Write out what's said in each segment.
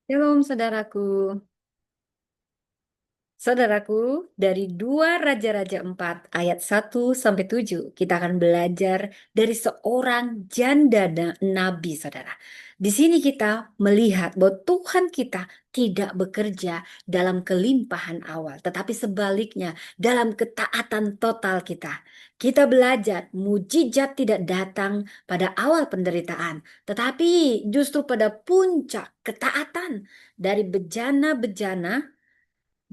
Shalom saudaraku. Saudaraku, dari 2 Raja-Raja 4 ayat 1 sampai 7 kita akan belajar dari seorang janda nabi, saudara. Di sini kita melihat bahwa Tuhan kita tidak bekerja dalam kelimpahan awal, tetapi sebaliknya dalam ketaatan total kita. Kita belajar mujizat tidak datang pada awal penderitaan, tetapi justru pada puncak ketaatan dari bejana-bejana.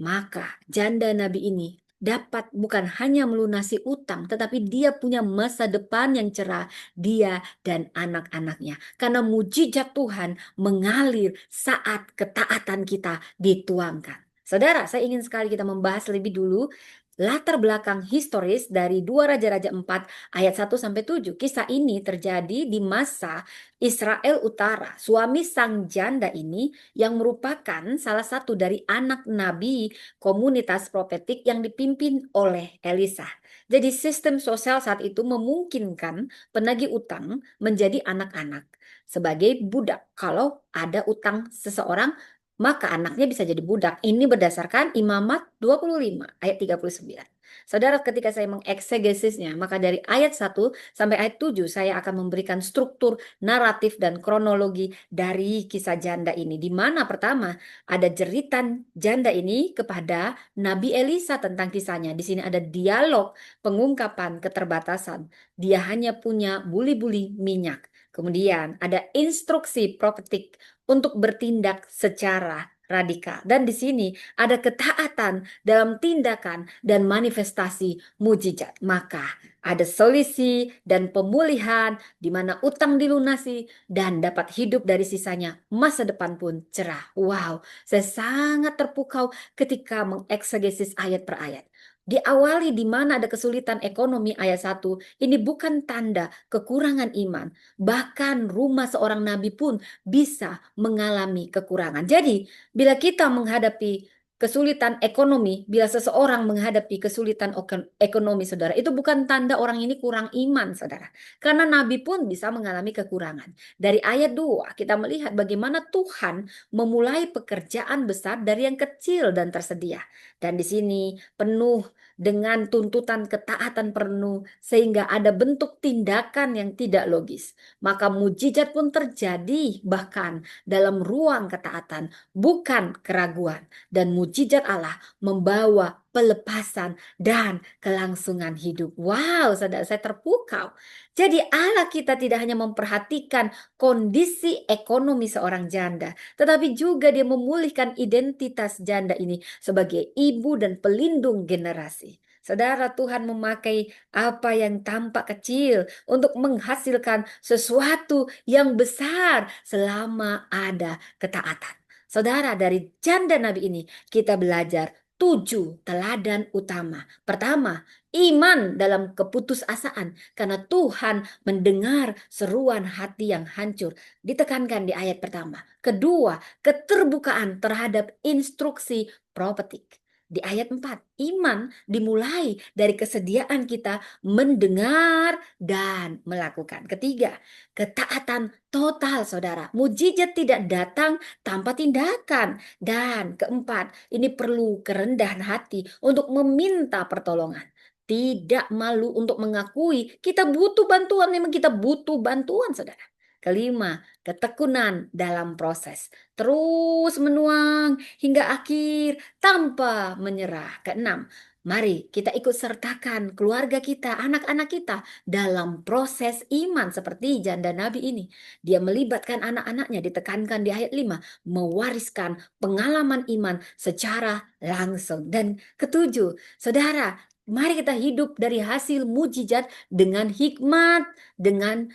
Maka janda nabi ini dapat bukan hanya melunasi utang, tetapi dia punya masa depan yang cerah, dia dan anak-anaknya. Karena mujizat Tuhan mengalir saat ketaatan kita dituangkan. Saudara, saya ingin sekali kita membahas lebih dulu latar belakang historis dari 2 Raja-Raja 4 ayat 1 sampai 7. Kisah ini terjadi di masa Israel Utara. Suami sang janda ini yang merupakan salah satu dari anak nabi komunitas profetik yang dipimpin oleh Elisa. Jadi sistem sosial saat itu memungkinkan penagih utang menjadi anak-anak sebagai budak. Kalau ada utang seseorang, maka anaknya bisa jadi budak. Ini berdasarkan Imamat 25 ayat 39. Saudara, ketika saya mengeksegesisnya, maka dari ayat 1 sampai ayat 7 saya akan memberikan struktur, naratif, dan kronologi dari kisah janda ini. Di mana pertama ada jeritan janda ini kepada Nabi Elisa tentang kisahnya. Di sini ada dialog pengungkapan keterbatasan. Dia hanya punya buli-buli minyak. Kemudian ada instruksi profetik untuk bertindak secara radikal. Dan di sini ada ketaatan dalam tindakan dan manifestasi mujizat. Maka ada solusi dan pemulihan di mana utang dilunasi dan dapat hidup dari sisanya. Masa depan pun cerah. Wow, saya sangat terpukau ketika mengeksegesis ayat per ayat. Diawali di mana ada kesulitan ekonomi ayat 1, ini bukan tanda kekurangan iman. Bahkan rumah seorang nabi pun bisa mengalami kekurangan. Jadi, bila kita menghadapi kesulitan ekonomi, bila seseorang menghadapi kesulitan ekonomi, saudara, itu bukan tanda orang ini kurang iman, saudara. Karena nabi pun bisa mengalami kekurangan. Dari ayat 2, kita melihat bagaimana Tuhan memulai pekerjaan besar dari yang kecil dan tersedia. Dan di sini penuh dengan tuntutan ketaatan penuh, sehingga ada bentuk tindakan yang tidak logis. Maka mujizat pun terjadi bahkan dalam ruang ketaatan, bukan keraguan. Dan mujizat Allah membawa pelepasan dan kelangsungan hidup. Wow, saudara, saya terpukau. Jadi Allah kita tidak hanya memperhatikan kondisi ekonomi seorang janda, tetapi juga dia memulihkan identitas janda ini sebagai ibu dan pelindung generasi. Saudara, Tuhan memakai apa yang tampak kecil untuk menghasilkan sesuatu yang besar selama ada ketaatan. Saudara, dari janda nabi ini kita belajar 7 teladan utama. Pertama, iman dalam keputusasaan karena Tuhan mendengar seruan hati yang hancur. Ditekankan di ayat pertama. Kedua, keterbukaan terhadap instruksi profetik. Di ayat 4, iman dimulai dari kesediaan kita mendengar dan melakukan. Ketiga, ketaatan total, saudara. Mujizat tidak datang tanpa tindakan. Dan keempat, ini perlu kerendahan hati untuk meminta pertolongan. Tidak malu untuk mengakui kita butuh bantuan. Memang kita butuh bantuan, saudara. Kelima, ketekunan dalam proses. Terus menuang hingga akhir tanpa menyerah. Keenam, mari kita ikut sertakan keluarga kita, anak-anak kita dalam proses iman seperti janda nabi ini. Dia melibatkan anak-anaknya, ditekankan di ayat 5, mewariskan pengalaman iman secara langsung. Dan ketujuh, saudara, mari kita hidup dari hasil mujizat dengan hikmat, dengan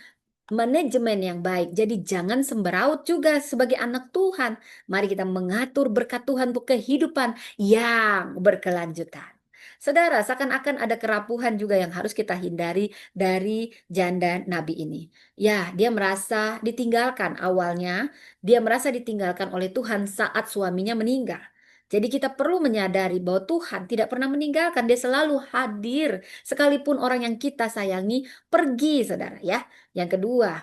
manajemen yang baik. Jadi jangan semberaut juga sebagai anak Tuhan. Mari kita mengatur berkat Tuhan untuk kehidupan yang berkelanjutan. Saudara, seakan-akan ada kerapuhan juga yang harus kita hindari dari janda nabi ini. Ya, dia merasa ditinggalkan awalnya. Dia merasa ditinggalkan oleh Tuhan saat suaminya meninggal. Jadi kita perlu menyadari bahwa Tuhan tidak pernah meninggalkan. Dia selalu hadir. Sekalipun orang yang kita sayangi pergi, saudara ya. Yang kedua,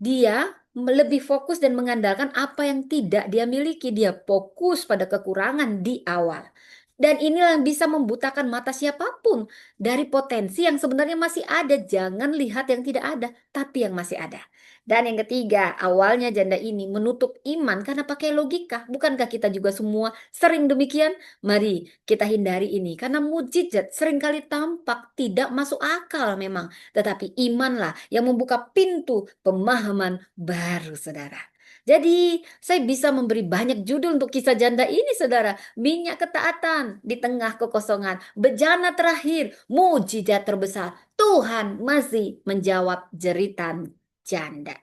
dia lebih fokus dan mengandalkan apa yang tidak dia miliki. Dia fokus pada kekurangan di awal. Dan inilah yang bisa membutakan mata siapapun dari potensi yang sebenarnya masih ada. Jangan lihat yang tidak ada, tapi yang masih ada. Dan yang ketiga, awalnya janda ini menutup iman karena pakai logika. Bukankah kita juga semua sering demikian? Mari kita hindari ini karena mujizat seringkali tampak tidak masuk akal memang. Tetapi imanlah yang membuka pintu pemahaman baru, saudara. Jadi, saya bisa memberi banyak judul untuk kisah janda ini, saudara. Minyak ketaatan di tengah kekosongan, bejana terakhir, mujizat terbesar. Tuhan masih menjawab jeritan janda.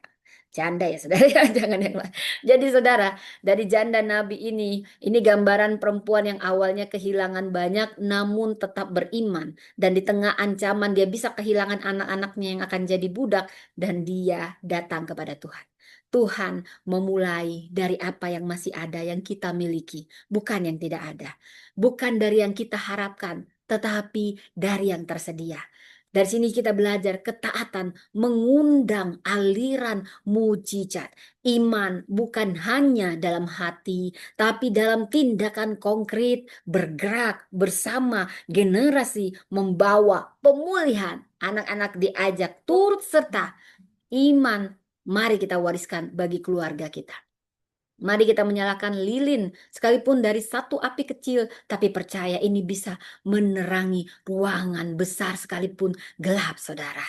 Janda ya, saudara, ya, jangan yang lain. Jadi, saudara, dari janda Nabi ini gambaran perempuan yang awalnya kehilangan banyak, namun tetap beriman. Dan di tengah ancaman dia bisa kehilangan anak-anaknya yang akan jadi budak, dan dia datang kepada Tuhan. Tuhan memulai dari apa yang masih ada yang kita miliki, bukan yang tidak ada. Bukan dari yang kita harapkan, tetapi dari yang tersedia. Dari sini kita belajar ketaatan mengundang aliran mujizat. Iman bukan hanya dalam hati, tapi dalam tindakan konkret, bergerak bersama generasi, membawa pemulihan. Anak-anak diajak turut serta iman. Mari kita wariskan bagi keluarga kita. Mari kita menyalakan lilin, sekalipun dari satu api kecil, tapi percaya ini bisa menerangi ruangan besar sekalipun gelap, saudara.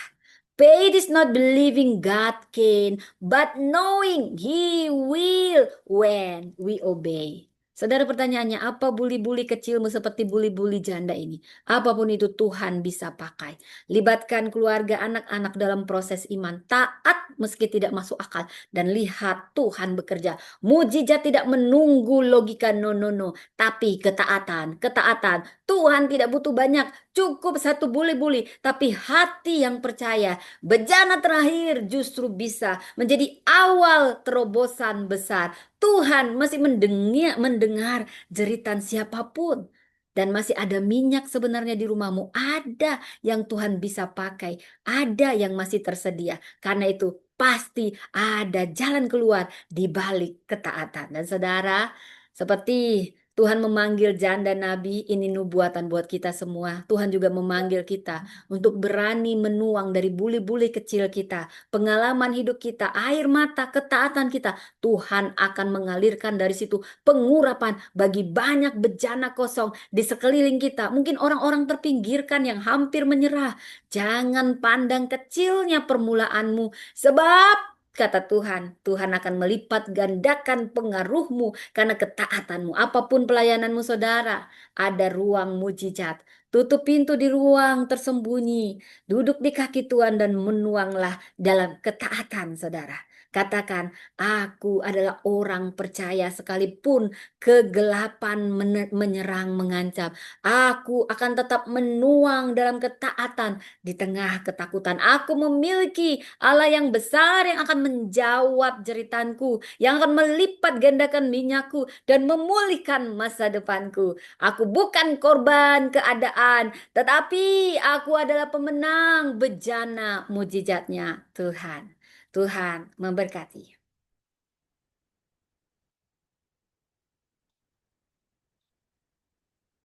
Faith is not believing God can, but knowing He will when we obey. Saudara, pertanyaannya, apa buli-buli kecilmu seperti buli-buli janda ini? Apapun itu Tuhan bisa pakai. Libatkan keluarga anak-anak dalam proses iman. Taat meski tidak masuk akal. Dan lihat Tuhan bekerja. Mujizat tidak menunggu logika, no, no, no. Tapi ketaatan, ketaatan. Tuhan tidak butuh banyak. Cukup satu buli-buli. Tapi hati yang percaya. Bejana terakhir justru bisa menjadi awal terobosan besar. Tuhan masih mendengar jeritan siapapun. Dan masih ada minyak sebenarnya di rumahmu. Ada yang Tuhan bisa pakai. Ada yang masih tersedia. Karena itu pasti ada jalan keluar di balik ketaatan. Dan saudara, seperti Tuhan memanggil janda nabi, ini nubuatan buat kita semua. Tuhan juga memanggil kita untuk berani menuang dari buli-buli kecil kita, pengalaman hidup kita, air mata, ketaatan kita. Tuhan akan mengalirkan dari situ pengurapan bagi banyak bejana kosong di sekeliling kita. Mungkin orang-orang terpinggirkan yang hampir menyerah. Jangan pandang kecilnya permulaanmu, sebab kata Tuhan, Tuhan akan melipat gandakan pengaruhmu karena ketaatanmu. Apapun pelayananmu, saudara, ada ruang mujizat. Tutup pintu di ruang tersembunyi. Duduk di kaki Tuhan dan menuanglah dalam ketaatan, saudara. Katakan, aku adalah orang percaya sekalipun kegelapan menyerang, mengancam. Aku akan tetap menuang dalam ketaatan di tengah ketakutan. Aku memiliki Allah yang besar yang akan menjawab jeritanku, yang akan melipat gandakan minyakku dan memulihkan masa depanku. Aku bukan korban keadaan, tetapi aku adalah pemenang bejana mujizatnya Tuhan. Tuhan memberkati.